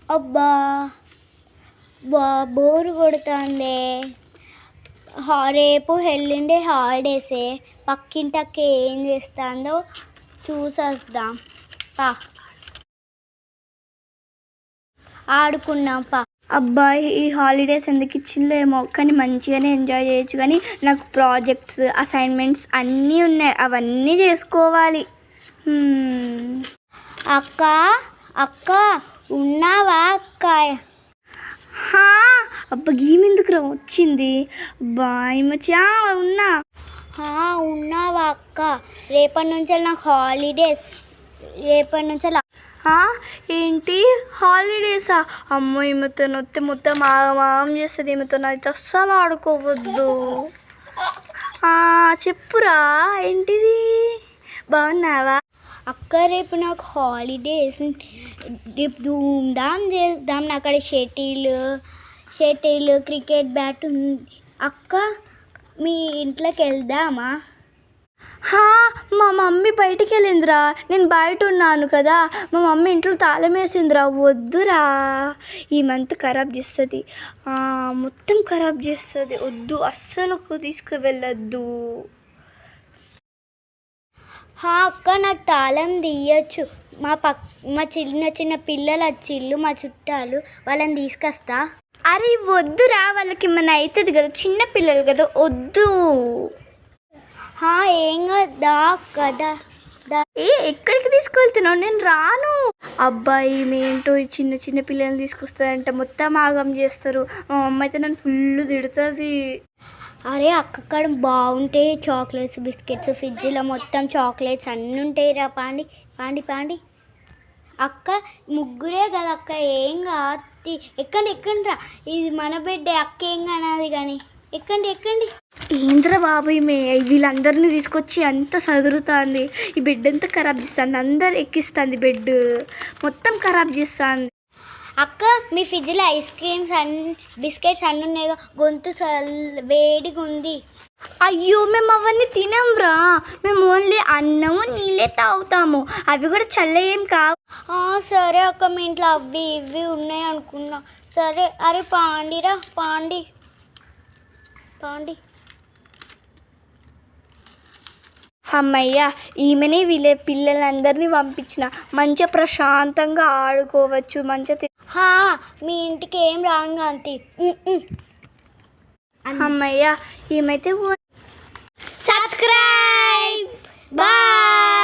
అబ్బా బోరు కొడుతుంది. రేపు ఎల్లుండి హాలిడేసే. పక్కింటక్క ఏం చేస్తుందో చూసొద్దాం పా, ఆడుకున్నాం పా. అబ్బాయి ఈ హాలిడేస్ ఎందుకు ఇచ్చిందో ఏమో, కానీ మంచిగానే ఎంజాయ్ చేయొచ్చు. కానీ నాకు ప్రాజెక్ట్స్ అసైన్మెంట్స్ అన్నీ ఉన్నాయి, అవన్నీ చేసుకోవాలి. అక్క అక్క ఉన్నావా అక్క? అబ్బా గీమెందుకు వచ్చింది? బాయ్ మచ్చా ఉన్నా. ఉన్నావా అక్క? రేపటి నుంచి నాకు హాలిడేస్. రేపటి నుంచి ఏంటి హాలిడేసా? అమ్మో ఈమెతో నొత్తి మొత్తం ఆగమాగం చేస్తుంది. ఈమెతో అయితే అస్సలు ఆడుకోవద్దు. చెప్పురా ఏంటిది? బాగున్నావా అక్క? రేపు నాకు హాలిడేస్. రేపు ధూమ్ధామ్ చేద్దాం. నాకు అక్కడ షటిల్ క్రికెట్ బ్యాట్ ఉంది అక్క. మీ ఇంట్లోకి వెళ్దామా? మా మమ్మీ బయటికి వెళ్ళిందిరా, నేను బయట ఉన్నాను కదా. మా మమ్మీ ఇంట్లో తాళం వేసిందిరా. వద్దురా, ఈ మంత్ ఖరాబ్ చేస్తుంది, మొత్తం ఖరాబ్ చేస్తుంది. వద్దు, అస్సలు తీసుకువెళ్ళొద్దు. అక్క నాకు తాళం తీయచ్చు. మా చిన్న పిల్లలు వచ్చిళ్ళు, మా చుట్టాలు, వాళ్ళని తీసుకొస్తా. అరే వద్దురా, వాళ్ళకి ఏమన్నా అవుతుంది కదా, చిన్న పిల్లలు కదా, వద్దు. ఏం కదా ఎక్కడికి తీసుకువెళ్తున్నావు? నేను రాను. అబ్బాయి ఏంటో ఈ చిన్న పిల్లల్ని తీసుకొస్తారంటే మొత్తం ఆగం చేస్తారు. మా అమ్మ అయితే నన్ను ఫుల్ తిడుతుంది. అరే అక్కడ బాగుంటాయి చాక్లెట్స్, బిస్కెట్స్, ఫ్రిడ్జ్లో మొత్తం చాక్లెట్స్ అన్నీ ఉంటాయి రా. పాండి అక్క. ముగ్గురే కదా అక్క, ఏం కాదు. ఎక్కండి రా, ఇది మన బెడ్డే అక్క, ఏం కానది. కానీ ఎక్కండి. ఏంద్రా బాబు వీళ్ళందరినీ తీసుకొచ్చి అంత సదురుతుంది. ఈ బెడ్ అంతా ఖరాబ్ చేస్తుంది, అందరు ఎక్కిస్తుంది, బెడ్ మొత్తం ఖరాబ్ చేస్తుంది. అక్క మీ ఫ్రిడ్జ్లో ఐస్ క్రీమ్స్ బిస్కెట్స్ అన్నీ ఉన్నాయి, గొంతు వేడిగా ఉంది. అయ్యో మేము అవన్నీ తినంరా, మేము ఓన్లీ అన్నము నీళ్ళే తాగుతాము, అవి కూడా చల్ల ఏం కావు. సరే అక్క, మీ ఇంట్లో అవి ఇవి ఉన్నాయి అనుకున్నా. సరే. అరే పాండిరా, పాండి. అమ్మయ్య, ఈమెనే పిల్లలందరినీ పంపించిన, మంచిగా ప్రశాంతంగా ఆడుకోవచ్చు. మంచిగా మీ ఇంటికి ఏం రాంగా అంతే. అమ్మయ్య, ఈమైతే సబ్స్క్రైబ్. బాయ్.